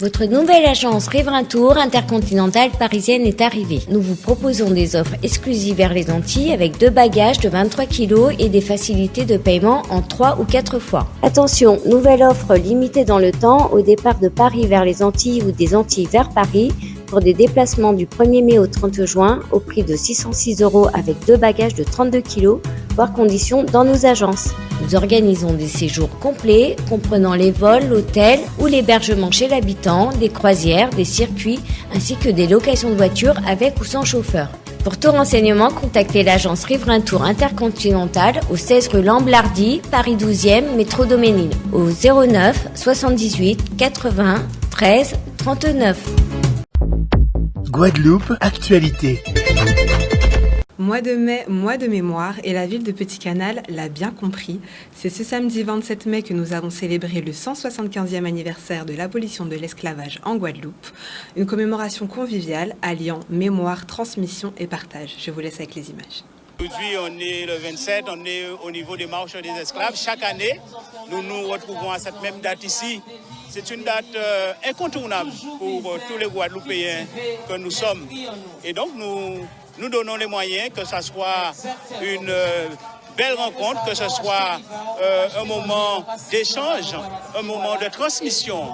Votre nouvelle agence Riverain Tour intercontinentale parisienne est arrivée. Nous vous proposons des offres exclusives vers les Antilles avec 2 bagages de 23 kg et des facilités de paiement en 3 ou 4 fois. Attention, nouvelle offre limitée dans le temps au départ de Paris vers les Antilles ou des Antilles vers Paris pour des déplacements du 1er mai au 30 juin au prix de 606 € avec 2 bagages de 32 kg, voire conditions dans nos agences. Nous organisons des séjours complets comprenant les vols, l'hôtel ou l'hébergement chez l'habitant, des croisières, des circuits ainsi que des locations de voitures avec ou sans chauffeur. Pour tout renseignement, contactez l'agence Riverain Tour Intercontinentale au 16 rue Lamblardy, Paris 12e, métro Doménil, au 09 78 80 13 39. Guadeloupe, actualité. Mois de mai, mois de mémoire, et la ville de Petit-Canal l'a bien compris. C'est ce samedi 27 mai que nous avons célébré le 175e anniversaire de l'abolition de l'esclavage en Guadeloupe. Une commémoration conviviale alliant mémoire, transmission et partage. Je vous laisse avec les images. Aujourd'hui, on est le 27, on est au niveau des marches des esclaves. Chaque année, nous nous retrouvons à cette même date ici. C'est une date incontournable pour tous les Guadeloupéens que nous sommes. Et donc, nous donnons les moyens, que ce soit une belle rencontre, que ce soit un moment d'échange, un moment de transmission,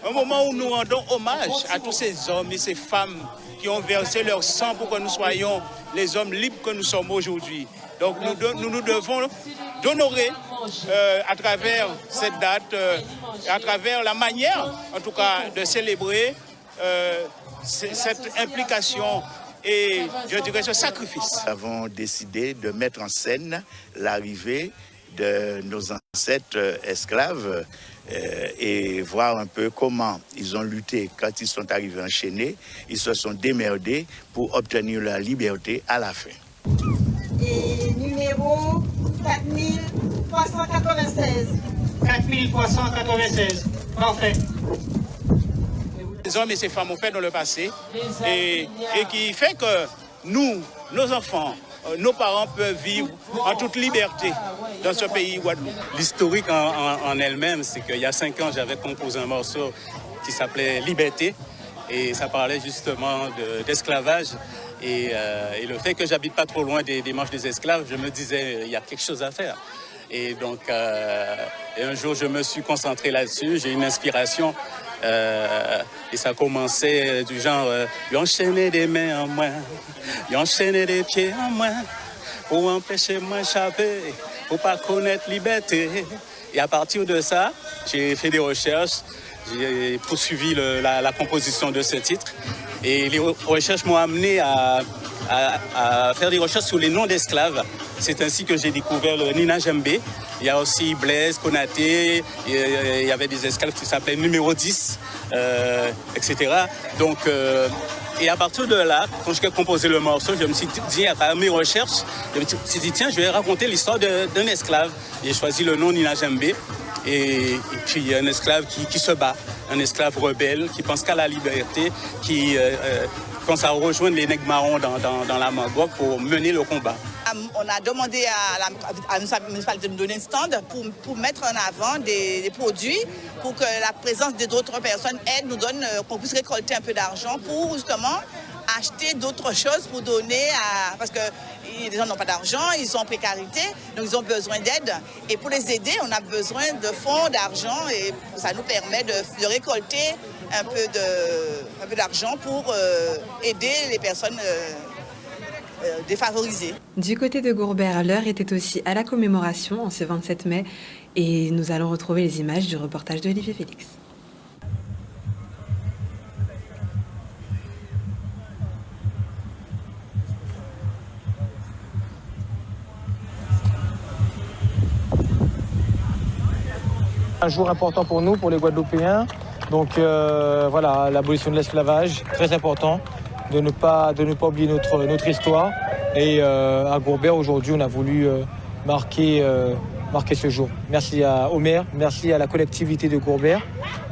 un moment où nous rendons hommage à tous ces hommes et ces femmes qui ont versé leur sang pour que nous soyons les hommes libres que nous sommes aujourd'hui. Donc nous devons d'honorer à travers cette date, à travers la manière, en tout cas, de célébrer cette implication et, je dirais, ce sacrifice. Nous avons décidé de mettre en scène l'arrivée de nos ancêtres esclaves et voir un peu comment ils ont lutté quand ils sont arrivés enchaînés. Ils se sont démerdés pour obtenir leur liberté à la fin. Et numéro 4396. 4396, parfait. Les hommes et ces femmes ont fait dans le passé et qui fait que nous, nos enfants, nos parents peuvent vivre en toute liberté dans ce pays Guadeloupe. L'historique en elle-même, c'est qu'il y a 5 ans, j'avais composé un morceau qui s'appelait Liberté et ça parlait justement d'esclavage et le fait que j'habite pas trop loin des marches des esclaves, je me disais il y a quelque chose à faire. Et donc et un jour je me suis concentré là-dessus, j'ai une inspiration. Et ça commençait du genre il enchaînait des mains en moins, il enchaînait des pieds en moins pour empêcher moi d'échapper, pour pas connaître liberté. Et à partir de ça, j'ai fait des recherches, j'ai poursuivi la composition de ce titre et les recherches m'ont amené à faire des recherches sur les noms d'esclaves. C'est ainsi que j'ai découvert le Nina Jembé. Il y a aussi Blaise, Konaté, il y avait des esclaves qui s'appelaient numéro 10, etc. Donc, et à partir de là, quand j'ai composé le morceau, je me suis dit, à travers mes recherches, je me suis dit, tiens, je vais raconter l'histoire d'un esclave. J'ai choisi le nom Nina Jembé. Et puis un esclave qui se bat, un esclave rebelle, qui pense qu'à la liberté, qui pense à rejoindre les nègres marrons dans la Magog pour mener le combat. On a demandé à la municipalité de nous donner un stand pour mettre en avant des produits, pour que la présence d'autres personnes aide, nous donne, qu'on puisse récolter un peu d'argent pour justement acheter d'autres choses pour donner parce que les gens n'ont pas d'argent, ils sont en précarité, donc ils ont besoin d'aide. Et pour les aider, on a besoin de fonds, d'argent, et ça nous permet de récolter un peu d'argent pour aider les personnes défavorisées. Du côté de Gourbert, l'heure était aussi à la commémoration en ce 27 mai et nous allons retrouver les images du reportage d'Olivier Félix. Un jour important pour nous, pour les Guadeloupéens. Donc voilà, l'abolition de l'esclavage, très important de ne pas oublier notre histoire. Et à Gourbert, aujourd'hui, on a voulu marquer ce jour. Merci au maire, merci à la collectivité de Gourbert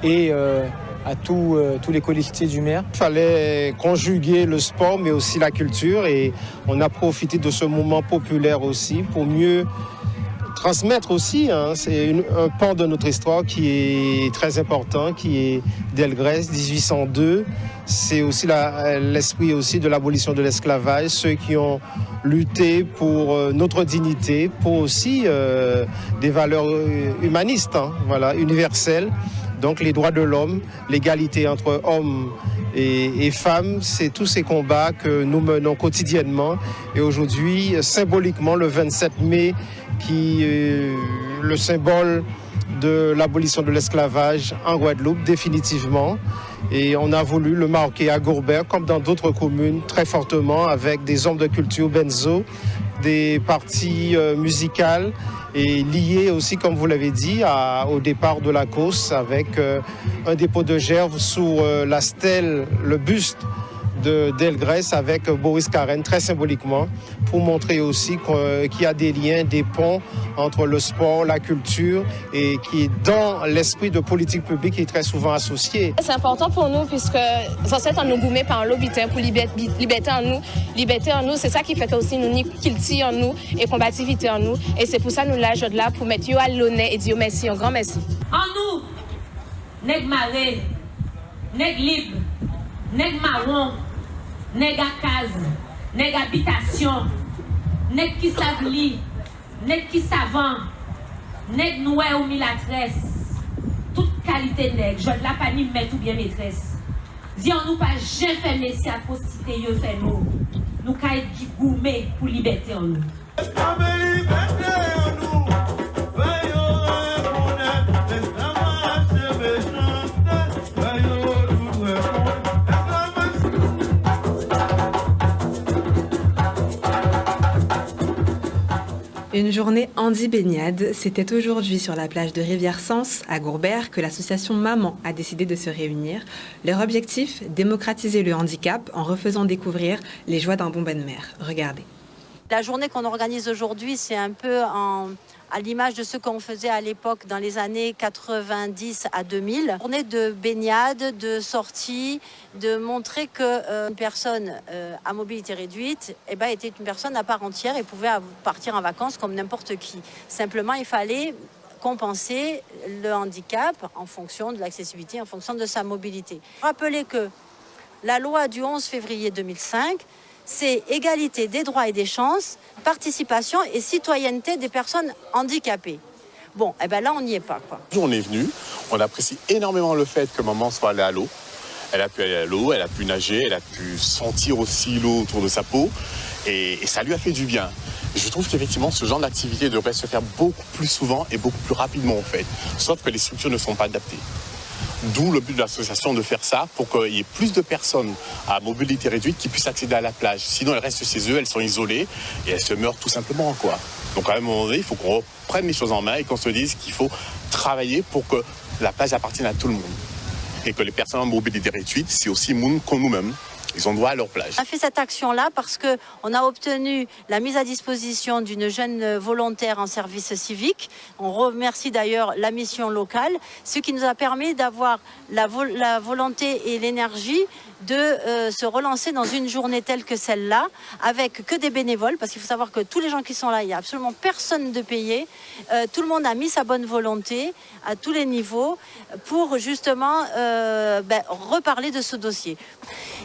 et à tous les colistiers du maire. Il fallait conjuguer le sport, mais aussi la culture. Et on a profité de ce moment populaire aussi pour mieux transmettre aussi. Hein, c'est un pan de notre histoire qui est très important, qui est Delgrès, 1802. C'est aussi l'esprit aussi de l'abolition de l'esclavage, ceux qui ont lutté pour notre dignité, pour aussi des valeurs humanistes, hein, voilà, universelles. Donc les droits de l'homme, l'égalité entre hommes et femmes, c'est tous ces combats que nous menons quotidiennement. Et aujourd'hui, symboliquement, le 27 mai, qui est le symbole de l'abolition de l'esclavage en Guadeloupe, définitivement. Et on a voulu le marquer à Gourbert, comme dans d'autres communes, très fortement, avec des hommes de culture benzo, des parties musicales, et liées aussi, comme vous l'avez dit, au départ de la course, avec un dépôt de gerbe sous la stèle, le buste de Delgrès avec Boris Karen, très symboliquement, pour montrer aussi qu'il y a des liens, des ponts entre le sport, la culture, et qui est dans l'esprit de politique publique qui est très souvent associé. C'est important pour nous puisque ça c'est un nous gourmet par un lobby pour liberté en nous. Liberté en nous, c'est ça qui fait aussi nous kilti en nous et combativité en nous. Et c'est pour ça nous l'âge de là pour mettre yo à l'honneur et dire merci, un grand merci. En nous, nèg maré, nèg libre, nèg marron, nèg à case, nèg habitation, nèg qui savent lire, nèg qui savant, nèg noué ou milatresse, toute qualité nèg, je la pas ni maître ou bien maîtresse. Dis on nous pas jamais fait messie atrocité yo fait nous ka être gourmet pour liberté en nous. Une journée handi-baignade, c'était aujourd'hui sur la plage de Rivière-Sens, à Gourbert, que l'association Maman a décidé de se réunir. Leur objectif, démocratiser le handicap en refaisant découvrir les joies d'un bon bain de mer. Regardez. La journée qu'on organise aujourd'hui, c'est un peu à l'image de ce qu'on faisait à l'époque dans les années 90 à 2000. Journée de baignade, de sortie, de montrer qu'une personne à mobilité réduite était une personne à part entière et pouvait partir en vacances comme n'importe qui. Simplement, il fallait compenser le handicap en fonction de l'accessibilité, en fonction de sa mobilité. Rappelez que la loi du 11 février 2005, c'est égalité des droits et des chances, participation et citoyenneté des personnes handicapées. Bon, là, on n'y est pas, quoi. On est venu, on apprécie énormément le fait que maman soit allée à l'eau. Elle a pu aller à l'eau, elle a pu nager, elle a pu sentir aussi l'eau autour de sa peau et ça lui a fait du bien. Je trouve qu'effectivement, ce genre d'activité devrait se faire beaucoup plus souvent et beaucoup plus rapidement, en fait. Sauf que les structures ne sont pas adaptées. D'où le but de l'association de faire ça pour qu'il y ait plus de personnes à mobilité réduite qui puissent accéder à la plage. Sinon, elles restent chez eux, elles sont isolées et elles se meurent tout simplement, quoi. Donc, à un moment donné, il faut qu'on reprenne les choses en main et qu'on se dise qu'il faut travailler pour que la plage appartienne à tout le monde. Et que les personnes en mobilité réduite, c'est aussi monde comme nous-mêmes. Ils ont droit à leur plage. On a fait cette action-là parce qu'on a obtenu la mise à disposition d'une jeune volontaire en service civique. On remercie d'ailleurs la mission locale, ce qui nous a permis d'avoir la volonté et l'énergie de se relancer dans une journée telle que celle-là, avec que des bénévoles, parce qu'il faut savoir que tous les gens qui sont là, il n'y a absolument personne de payé. Tout le monde a mis sa bonne volonté à tous les niveaux pour justement reparler de ce dossier.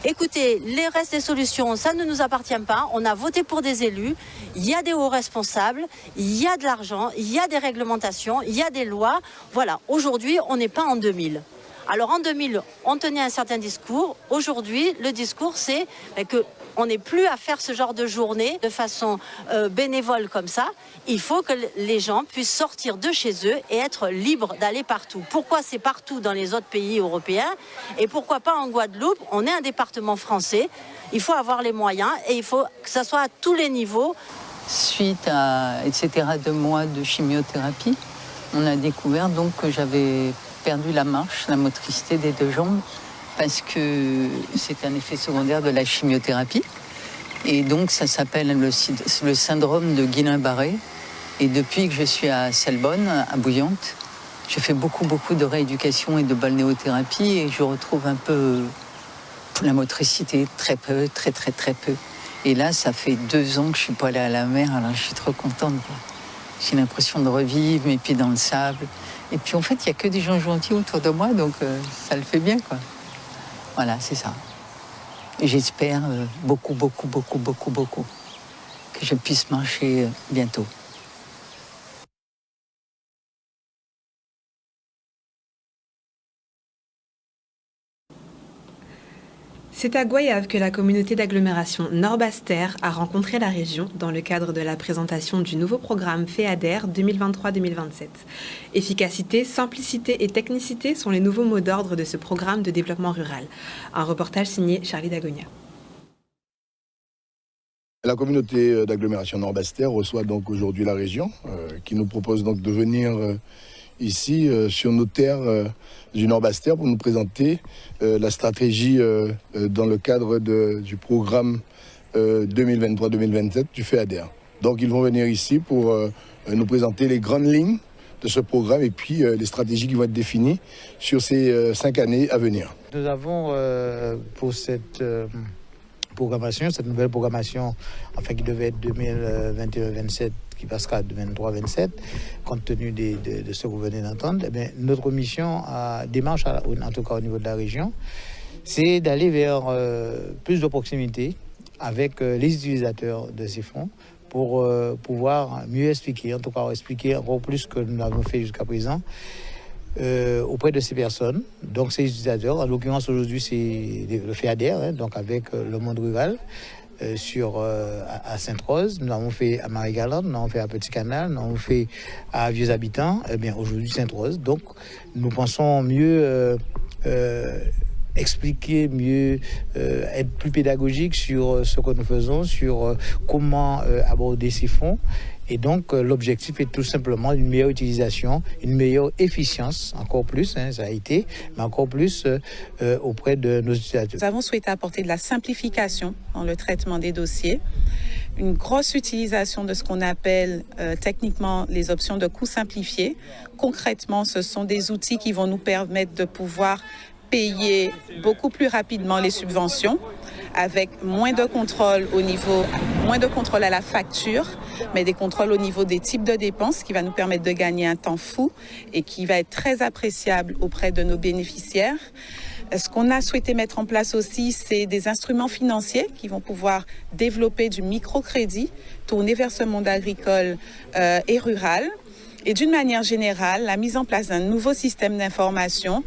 Écoutez, les restes des solutions, ça ne nous appartient pas. On a voté pour des élus, il y a des hauts responsables, il y a de l'argent, il y a des réglementations, il y a des lois. Voilà, aujourd'hui, on n'est pas en 2000. Alors en 2000, on tenait un certain discours. Aujourd'hui, le discours, c'est qu'on n'est plus à faire ce genre de journée de façon bénévole comme ça. Il faut que les gens puissent sortir de chez eux et être libres d'aller partout. Pourquoi c'est partout dans les autres pays européens et pourquoi pas en Guadeloupe? On est un département français. Il faut avoir les moyens et il faut que ça soit à tous les niveaux. Suite à 2 mois de chimiothérapie, on a découvert donc que j'avais perdu la marche, la motricité des 2 jambes, parce que c'est un effet secondaire de la chimiothérapie. Et donc ça s'appelle le syndrome de Guillain-Barré. Et depuis que je suis à Selbonne, à Bouillante, je fais beaucoup de rééducation et de balnéothérapie et je retrouve un peu la motricité, très peu. Et là, ça fait 2 ans que je suis pas allée à la mer, alors je suis trop contente. J'ai l'impression de revivre, mes pieds dans le sable. Et puis en fait, il n'y a que des gens gentils autour de moi, donc ça le fait bien, quoi. Voilà, c'est ça. Et j'espère beaucoup, que je puisse marcher bientôt. C'est à Goyave que la communauté d'agglomération Nord-Basse-Terre a rencontré la région dans le cadre de la présentation du nouveau programme FEADER 2023-2027. Efficacité, simplicité et technicité sont les nouveaux mots d'ordre de ce programme de développement rural. Un reportage signé Charlie Dagonia. La communauté d'agglomération Nord-Basse-Terre reçoit donc aujourd'hui la région qui nous propose donc de venir ici sur nos terres du Nord-Basse-Terre pour nous présenter la stratégie dans le cadre du programme 2023-2027 du FEADER. Donc ils vont venir ici pour nous présenter les grandes lignes de ce programme et puis les stratégies qui vont être définies sur ces 5 années à venir. Nous avons pour cette programmation, cette nouvelle programmation, enfin qui devait être 2021-27, qui passera à 2023-27, compte tenu de ce que vous venez d'entendre, eh bien, notre mission, démarche, en tout cas au niveau de la région, c'est d'aller vers plus de proximité avec les utilisateurs de ces fonds pour pouvoir mieux expliquer, en tout cas expliquer encore plus que nous l'avons fait jusqu'à présent, auprès de ces personnes, donc ces utilisateurs. En l'occurrence aujourd'hui c'est le FEADER, donc avec le monde rural à Sainte-Rose, nous l'avons fait à Marie-Galante, nous l'avons fait à Petit-Canal, nous l'avons fait à Vieux-Habitants, et bien aujourd'hui Sainte-Rose. Donc nous pensons mieux expliquer, mieux être plus pédagogique sur ce que nous faisons, sur comment aborder ces fonds. Et donc, l'objectif est tout simplement une meilleure utilisation, une meilleure efficience, encore plus, ça a été, mais encore plus auprès de nos utilisateurs. Nous avons souhaité apporter de la simplification dans le traitement des dossiers, une grosse utilisation de ce qu'on appelle techniquement les options de coûts simplifiés. Concrètement, ce sont des outils qui vont nous permettre de pouvoir payer beaucoup plus rapidement les subventions, avec moins de contrôle à la facture, mais des contrôles au niveau des types de dépenses, qui va nous permettre de gagner un temps fou et qui va être très appréciable auprès de nos bénéficiaires. Ce qu'on a souhaité mettre en place aussi, c'est des instruments financiers qui vont pouvoir développer du microcrédit tourné vers ce monde agricole et rural. Et d'une manière générale, la mise en place d'un nouveau système d'information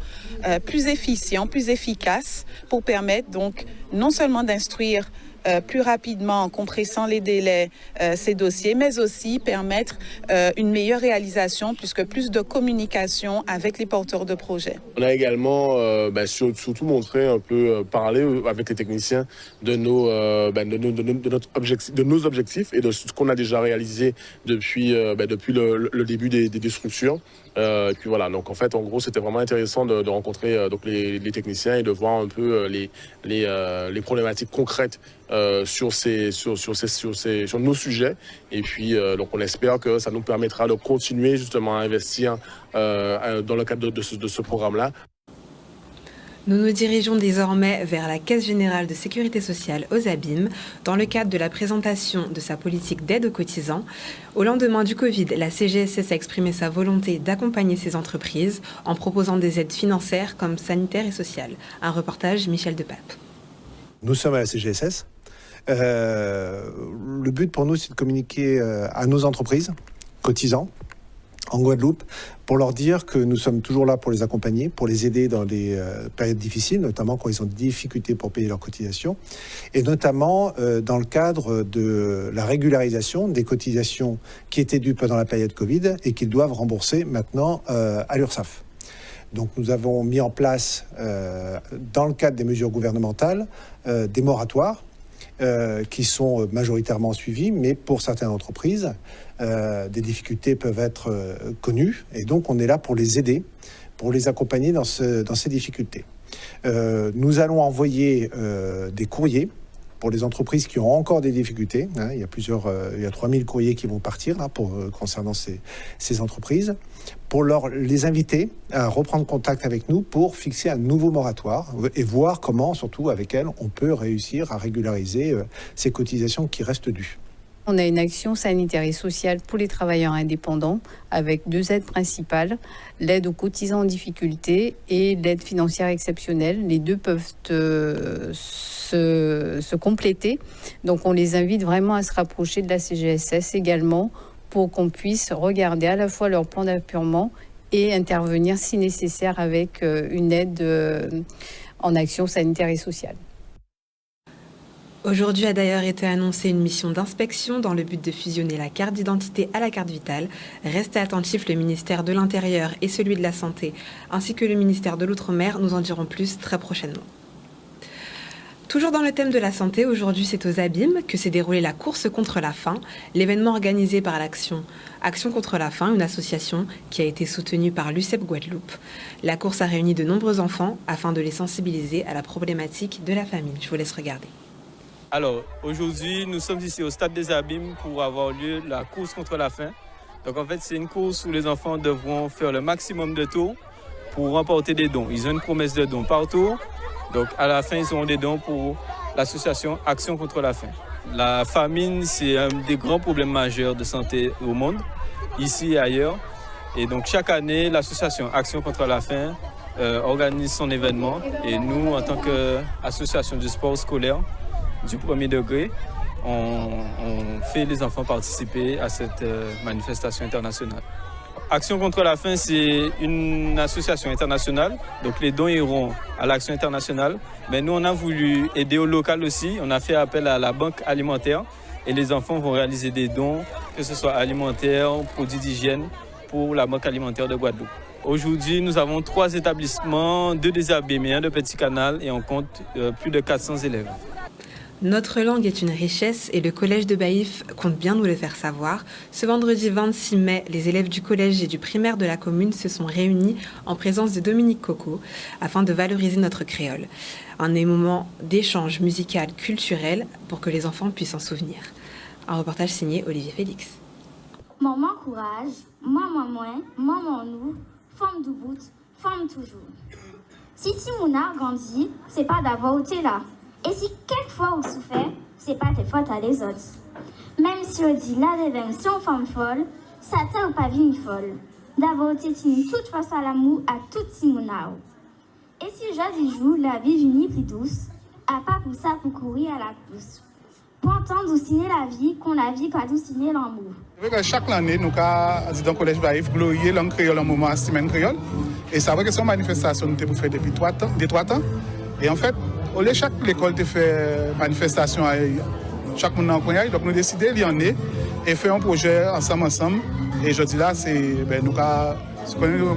plus efficient, plus efficace, pour permettre donc non seulement d'instruire plus rapidement en compressant les délais ces dossiers, mais aussi permettre une meilleure réalisation puisque plus de communication avec les porteurs de projets. On a également surtout montré un peu, parler avec les techniciens de nos objectifs et de ce qu'on a déjà réalisé depuis le début des structures. Et puis voilà, donc en fait, en gros, c'était vraiment intéressant de rencontrer donc les techniciens et de voir un peu les problématiques concrètes sur nos sujets. Et puis donc on espère que ça nous permettra de continuer justement à investir dans le cadre de ce programme-là. Nous nous dirigeons désormais vers la Caisse générale de sécurité sociale aux Abîmes dans le cadre de la présentation de sa politique d'aide aux cotisants. Au lendemain du Covid, la CGSS a exprimé sa volonté d'accompagner ces entreprises en proposant des aides financières comme sanitaires et sociales. Un reportage, Michel Depape. Nous sommes à la CGSS. Le but pour nous, c'est de communiquer à nos entreprises, cotisants, en Guadeloupe, pour leur dire que nous sommes toujours là pour les accompagner, pour les aider dans des périodes difficiles, notamment quand ils ont des difficultés pour payer leurs cotisations, et notamment dans le cadre de la régularisation des cotisations qui étaient dues pendant la période Covid et qu'ils doivent rembourser maintenant à l'URSSAF. Donc nous avons mis en place, dans le cadre des mesures gouvernementales, des moratoires qui sont majoritairement suivis, mais pour certaines entreprises, des difficultés peuvent être connues, et donc on est là pour les aider, pour les accompagner dans ces difficultés. Nous allons envoyer des courriers pour les entreprises qui ont encore des difficultés. Il y a 3000 courriers qui vont partir concernant ces entreprises, pour les inviter à reprendre contact avec nous pour fixer un nouveau moratoire et voir comment, surtout avec elles, on peut réussir à régulariser ces cotisations qui restent dues. On a une action sanitaire et sociale pour les travailleurs indépendants avec 2 aides principales, l'aide aux cotisants en difficulté et l'aide financière exceptionnelle. Les 2 peuvent se compléter. Donc on les invite vraiment à se rapprocher de la CGSS également pour qu'on puisse regarder à la fois leur plan d'appurement et intervenir si nécessaire avec une aide en action sanitaire et sociale. Aujourd'hui a d'ailleurs été annoncée une mission d'inspection dans le but de fusionner la carte d'identité à la carte vitale. Restez attentifs, le ministère de l'Intérieur et celui de la Santé, ainsi que le ministère de l'Outre-mer nous en diront plus très prochainement. Toujours dans le thème de la santé, aujourd'hui c'est aux Abîmes que s'est déroulée la course contre la faim, l'événement organisé par l'Action contre la faim, une association qui a été soutenue par l'UCEP Guadeloupe. La course a réuni de nombreux enfants afin de les sensibiliser à la problématique de la famine. Je vous laisse regarder. Alors, aujourd'hui, nous sommes ici au Stade des Abîmes pour avoir lieu la course contre la faim. Donc en fait, c'est une course où les enfants devront faire le maximum de tours pour remporter des dons. Ils ont une promesse de dons par tour. Donc à la fin, ils auront des dons pour l'association Action contre la faim. La famine, c'est un des grands problèmes majeurs de santé au monde, ici et ailleurs. Et donc chaque année, l'association Action contre la faim organise son événement. Et nous, en tant qu'association du sport scolaire du premier degré, on fait les enfants participer à cette manifestation internationale. Action contre la faim, c'est une association internationale, donc les dons iront à l'action internationale. Mais nous, on a voulu aider au local aussi. On a fait appel à la banque alimentaire et les enfants vont réaliser des dons, que ce soit alimentaires, produits d'hygiène, pour la banque alimentaire de Guadeloupe. Aujourd'hui, nous avons 3 établissements, 2 des Abîmes et 1 de Petit Canal, et on compte plus de 400 élèves. Notre langue est une richesse et le collège de Baïf compte bien nous le faire savoir. Ce vendredi 26 mai, les élèves du collège et du primaire de la commune se sont réunis en présence de Dominique Coco afin de valoriser notre créole. Un moment d'échange musical, culturel pour que les enfants puissent s'en souvenir. Un reportage signé Olivier Félix. Maman courage, maman moins, maman nous, femme du bout, femme toujours. Si Timouna grandit, c'est pas d'avoir été là. Et si quelquefois vous souffrez, c'est pas tes fautes à les autres. Même si on dit la révélation femme folle, ça t'a pas vie folle. D'avoir été toute face à l'amour à toute Simonao. Et si jodi jour la vie vini plus douce, à pas pour ça pour courir à la course. Pour entendre douciner la vie, qu'on la vie qu'à douciner l'amour. Chaque année, nous avons dans le collège Baïf glorifié langue créole en moment à semaine créole. Et c'est vrai que c'est une manifestation que nous avons fait depuis 3 ans. Et en fait, au lieu chaque école te fait manifestation à chaque monde en coin, donc nous décidons d'y en aller et faire un projet ensemble. Et je dis là, c'est nous avons dit nous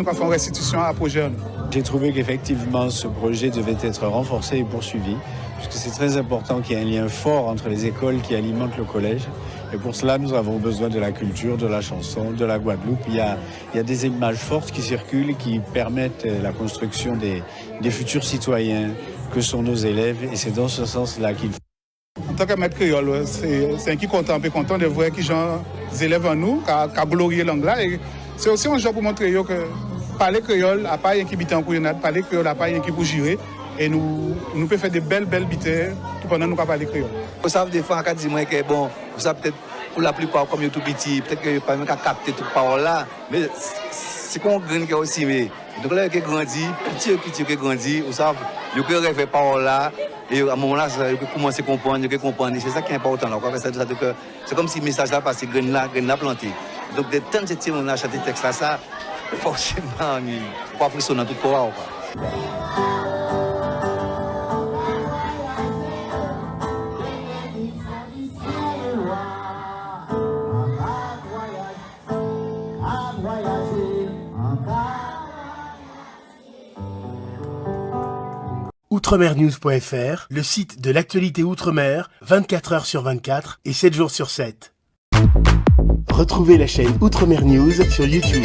avons fait une restitution à projet. J'ai trouvé qu'effectivement ce projet devait être renforcé et poursuivi, puisque c'est très important qu'il y ait un lien fort entre les écoles qui alimentent le collège. Et pour cela, nous avons besoin de la culture, de la chanson, de la Guadeloupe. Il y a des images fortes qui circulent, qui permettent la construction des futurs citoyens que sont nos élèves. Et c'est dans ce sens-là qu'il faut. En tant que maître créole, c'est un qui content de voir qui gens élèves en nous, qui a glorifié l'anglais. Et c'est aussi un genre pour montrer que parler créole n'a pas rien qui bite en couillonnade, parler créole n'a pas rien qui pour gérer. Et nous pouvons faire des belles bitaires tout pendant nous parler créole. Vous savez, des fois, on dit que bon, vous savez peut-être pour la plupart, comme tout petit, peut-être que pas même qu'à capter toute parole là, mais c'est qu'on gagne aussi. Mais donc là, qui grandit, petit qui grandit, vous savez, il peut rêver parole là, et à un moment là, il peut commencer à comprendre, c'est ça qui est important. C'est comme si le message là passe, graine là planté. Donc, de temps de temps, on a chanté texte là, ça, forcément, pas frissonnant tout corps. Outremernews.fr, le site de l'actualité Outre-mer, 24h sur 24 et 7 jours sur 7. Retrouvez la chaîne Outremer News sur YouTube.